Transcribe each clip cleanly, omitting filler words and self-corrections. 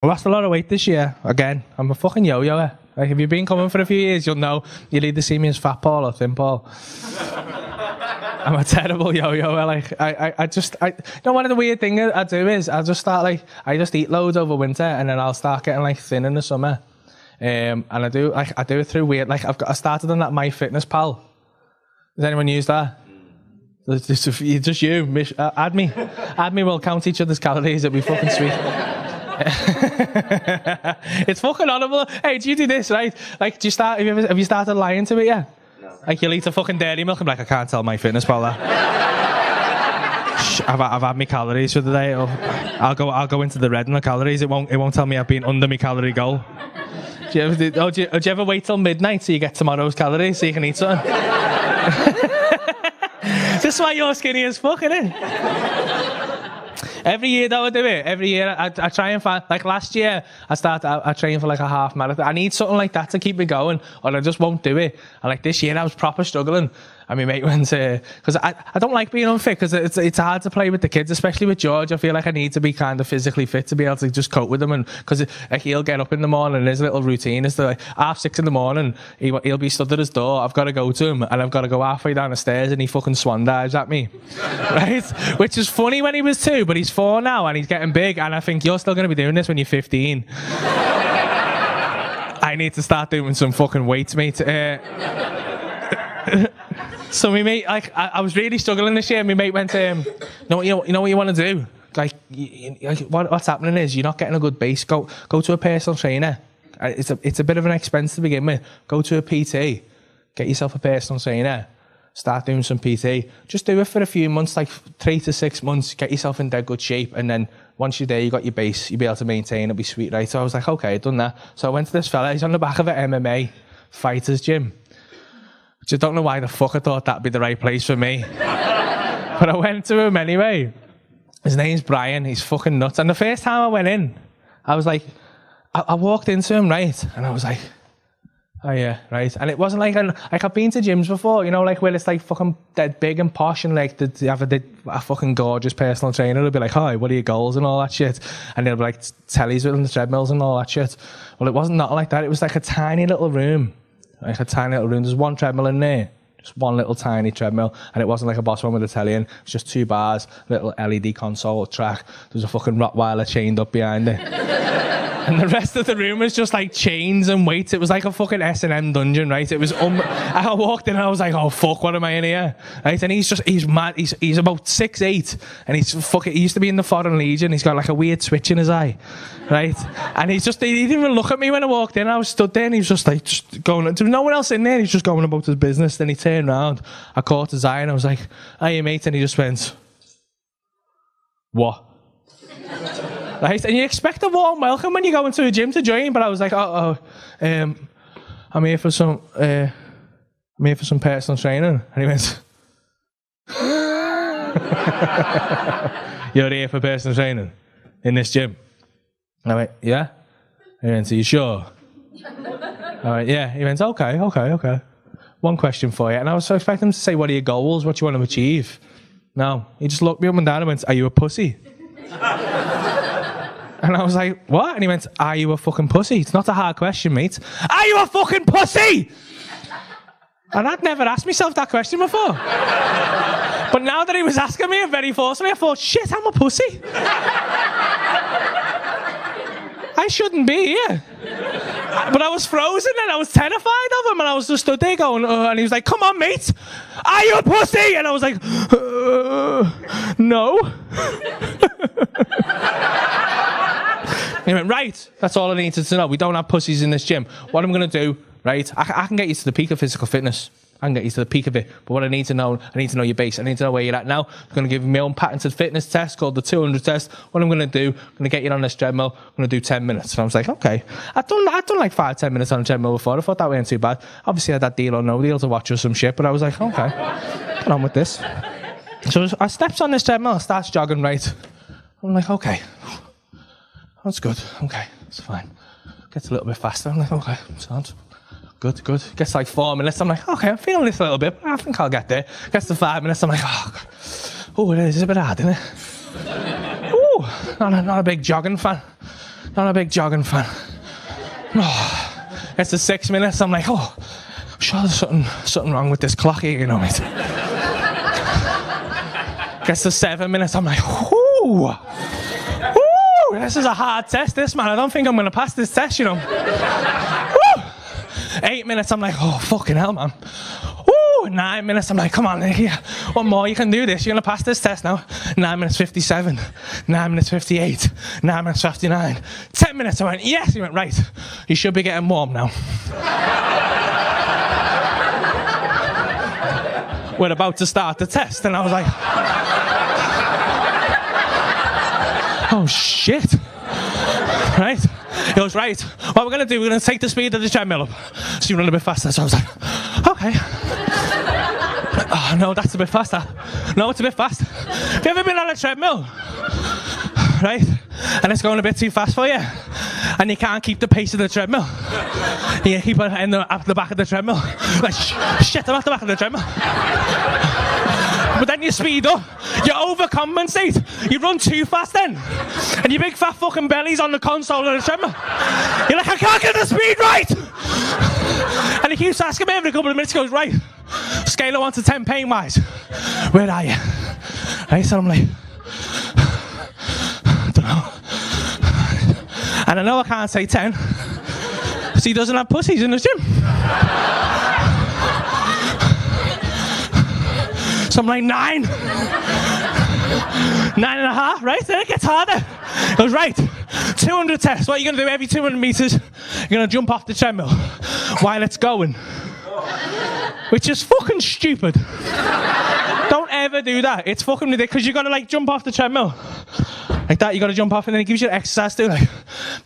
lost a lot of weight this year. Again, I'm a fucking yo-yoer. Like, if you've been coming for a few years, you'll know you'll either see me as Fat Paul or Thin Paul. I'm a terrible yo-yoer. Like, you know, one of the weird things I do is I just eat loads over winter, and then I'll start getting like thin in the summer. And I do it through weird. Like, I started on that MyFitnessPal. Does anyone use that? Just you. Add me. We'll count each other's calories. It'll be fucking sweet. It's fucking horrible. Hey, do you do this, right? Like, have you started lying to it yet? No. Like, you'll eat a fucking dairy milk and be like, I can't tell MyFitnessPal that. Shh, I've had my calories for the day. I'll go into the red on the calories. It won't tell me I've been under my calorie goal. Do you ever wait till midnight so you get tomorrow's calories so you can eat something? This is why you're skinny as fuck, innit? Every year though I do it. Every year I try and find, like last year I trained for like a half marathon. I need something like that to keep me going, or I just won't do it. And like this year I was proper struggling. And my mate went to, because I don't like being unfit, because it's hard to play with the kids, especially with George. I feel like I need to be kind of physically fit to be able to just cope with him. And because like, he'll get up in the morning, and his little routine is to like 6:30 in the morning, he'll be stood at his door. I've got to go to him, and I've got to go halfway down the stairs, and he fucking swan dives at me, right? Which is funny when he was 2, but he's 4 now, and he's getting big. And I think you're still going to be doing this when you're 15. I need to start doing some fucking weights, mate. So my mate, like, I was really struggling this year. My mate went, you know what you want to do? Like, what's happening is you're not getting a good base. Go to a personal trainer. It's a bit of an expense to begin with. Go to a PT. Get yourself a personal trainer. Start doing some PT. Just do it for a few months, like 3 to 6 months. Get yourself in dead good shape, and then once you're there, you got your base. You'll be able to maintain. It'll be sweet, right? So I was like, okay, I've done that. So I went to this fella. He's on the back of an MMA fighters gym. Which I don't know why the fuck I thought that'd be the right place for me. But I went to him anyway. His name's Brian. He's fucking nuts. And the first time I went in, I was like, I walked into him, right? And I was like, oh yeah, right. And it wasn't like I've been to gyms before, you know, like where it's like fucking dead big and posh, and like they have a fucking gorgeous personal trainer. They'll be like, hi, what are your goals and all that shit? And they'll be like tellies on the treadmills and all that shit. Well, it wasn't not like that. It was like a tiny little room. Like a tiny little room. There's one treadmill in there. Just one little tiny treadmill. And it wasn't like a boss one with a telly in. It was just 2 bars, little LED console track. There's a fucking Rottweiler chained up behind it. And the rest of the room was just like chains and weights. It was like a fucking S&M dungeon, right? It was I walked in and I was like, oh fuck, what am I in here? Right? And he's mad. He's about 6'8", and he used to be in the Foreign Legion. He's got like a weird switch in his eye, right? And he didn't even look at me when I walked in. I was stood there and he was just like, going, there was no one else in there. He's just going about his business. Then he turned around. I caught his eye and I was like, hey mate, and he just went, what? Right? And you expect a warm welcome when you go into a gym to join, but I was like, I'm here for some personal training. And he went, you're here for personal training in this gym? And I went, yeah. And he went, are you sure? I went, yeah. He went, okay. One question for you. And I was so expecting him to say, what are your goals? What do you want to achieve? No. He just looked me up and down and went, are you a pussy? And I was like, what? And he went, are you a fucking pussy? It's not a hard question, mate. Are you a fucking pussy? And I'd never asked myself that question before. But now that he was asking me very forcefully, I thought, shit, I'm a pussy. I shouldn't be here. But I was frozen and I was terrified of him, and I was just stood there going, and he was like, come on, mate. Are you a pussy? And I was like, no. He went, right, that's all I needed to know. We don't have pussies in this gym. What I'm going to do, right, I can get you to the peak of physical fitness. I can get you to the peak of it. But what I need to know your base. I need to know where you're at now. I'm going to give you my own patented fitness test called the 200 test. What I'm going to do, I'm going to get you on this treadmill. I'm going to do 10 minutes. And I was like, okay. I'd done like 5-10 minutes on a treadmill before. I thought that wasn't too bad. Obviously, I had that Deal or No Deal to watch or some shit. But I was like, okay, get on with this. So I steps on this treadmill, starts jogging, right. I'm like, okay. That's good. Okay, it's fine. Gets a little bit faster. I'm like, okay, sounds good. Gets like 4 minutes. I'm like, okay, I'm feeling this a little bit, but I think I'll get there. Gets to 5 minutes. I'm like, oh, it is a bit hard, isn't it? Ooh, not a big jogging fan. Not a big jogging fan. Oh, it's the 6 minutes. I'm like, oh, I'm sure there's something wrong with this clock here, you know, mate. Gets to 7 minutes. I'm like, ooh, this is a hard test, this, man. I don't think I'm going to pass this test, you know. Woo! 8 minutes. I'm like, oh, fucking hell, man. 9 minutes, I'm like, come on, here, one more, you can do this, you're going to pass this test now. 9 minutes 57, 9 minutes 58, 9 minutes 59, 10 minutes, I went, yes, he went, right, you should be getting warm now. We're about to start the test, and I was like, oh shit, right? He goes, right, what we're going to do, we're going to take the speed of the treadmill up, so you run a bit faster. So I was like, okay. Oh, no, that's a bit faster. No, it's a bit fast. Have you ever been on a treadmill? Right? And it's going a bit too fast for you. And you can't keep the pace of the treadmill. You keep it at the back of the treadmill. Like, shit, I'm at the back of the treadmill. But then you speed up. You overcompensate. You run too fast then. And your big fat fucking belly's on the console of the treadmill. You're like, I can't get the speed right. And he keeps asking me every couple of minutes. He goes, right, scale of 1 to 10 pain-wise. Where are you? Right, so I'm like, I don't know. And I know I can't say 10. Because he doesn't have pussies in the gym. So I'm like, 9. 9.5, right? Then it gets harder. He goes, right, 200 tests. What are you going to do every 200 meters? You're going to jump off the treadmill while it's going. Which is fucking stupid. Don't ever do that. It's fucking ridiculous. Because you've got to like jump off the treadmill. Like that, you got to jump off, and then it gives you an exercise to do, like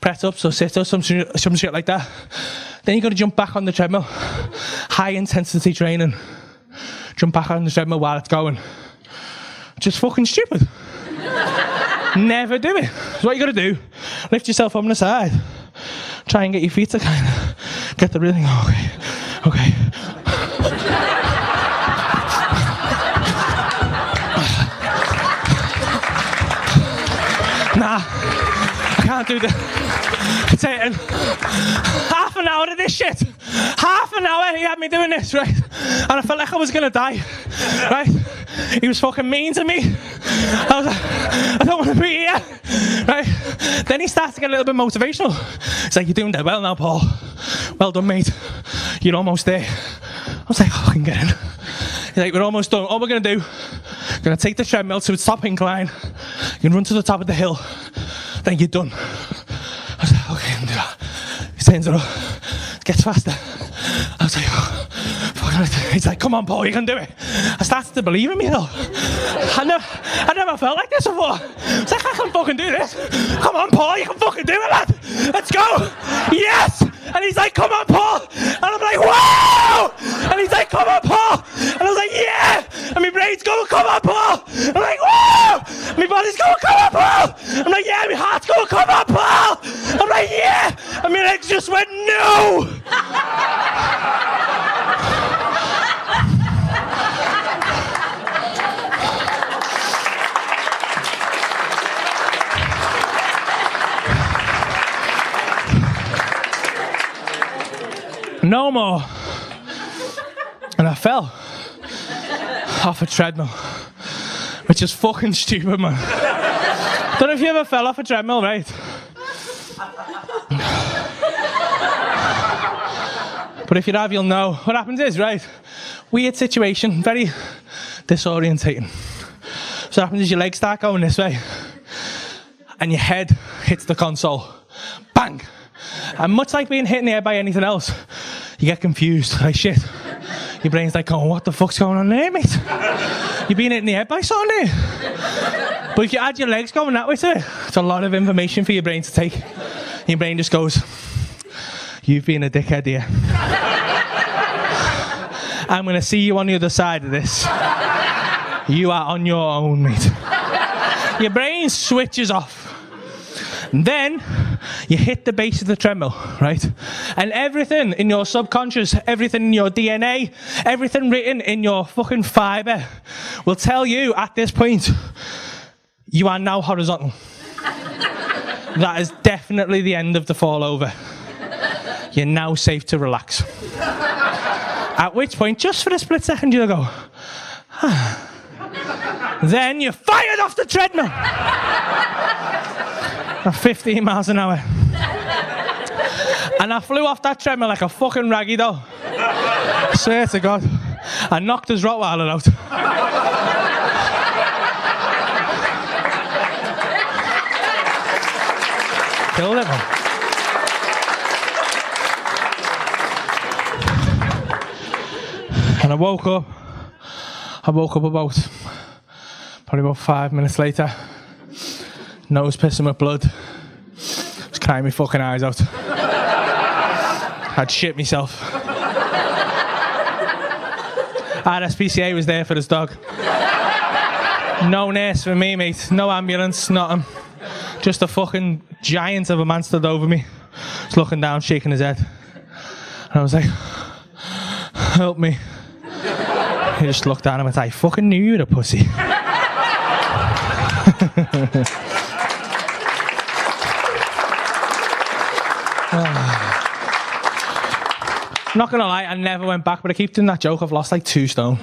press ups or sit ups, some shit like that. Then you got to jump back on the treadmill. High intensity training. Jump back on the treadmill while it's going. Just fucking stupid. Never do it. So what you got to do, lift yourself up on the side. Try and get your feet to kind of get the rhythm. Okay. Nah, I can't do that. It's half an hour of this shit. Half an hour he had me doing this, right? And I felt like I was gonna die, right? He was fucking mean to me. I was like, I don't want to be here, right? Then he starts to get a little bit motivational. He's like, you're doing that well now, Paul. Well done, mate. You're almost there. I was like, oh, I can get in. He's like, we're almost done. All we're gonna do, we're gonna take the treadmill to its top incline. You can run to the top of the hill. Then you're done. I was like, okay, I can do that. He turns it up. It gets faster. I was like, oh, fucking right. He's like, come on, Paul, you can do it. I started to believe in me, though. I never felt like this before. I was like, I can fucking do this. Come on, Paul, you can fucking do it, lad. Let's go. Yes. And he's like, come on, Paul. And I'm like, wow. And he's like, come on, Paul. And I was like, yeah. And my brain's going, come on, Paul. I'm like, wow. And my body's going, come on, Paul. I'm like, yeah. My heart's going, come on, Paul. I'm like, yeah. And my legs just went, no. No more. And I fell off a treadmill, which is fucking stupid, man. Don't know if you ever fell off a treadmill, right? But if you have, you'll know. What happens is, right, weird situation, very disorientating. So what happens is your legs start going this way, and your head hits the console. Bang! And much like being hit in the head by anything else, you get confused, like shit. Your brain's like, oh, what the fuck's going on there, mate? You're being hit in the head by something there. But if you add your legs going that way to it, it's a lot of information for your brain to take. Your brain just goes, you've been a dickhead here. I'm going to see you on the other side of this. You are on your own, mate. Your brain switches off. And then you hit the base of the treadmill, right? And everything in your subconscious, everything in your DNA, everything written in your fucking fibre will tell you at this point, you are now horizontal. That is definitely definitely the end of the fall over. You're now safe to relax. At which point, just for a split second, you'll go, then you're fired off the treadmill at 15 miles an hour. And I flew off that treadmill like a fucking raggy doll. Swear to God. I knocked his Rottweiler out. Killed it, man. And I woke up probably about 5 minutes later. Nose pissing with blood. Was crying my fucking eyes out. I'd shit myself. RSPCA was there for his dog. No nurse for me, mate. No ambulance, nothing. Just a fucking giant of a man stood over me. Just looking down, shaking his head. And I was like, help me. He just looked down and went, I fucking knew you were a pussy. Not gonna lie, I never went back, but I keep doing that joke. I've lost like 2 stone.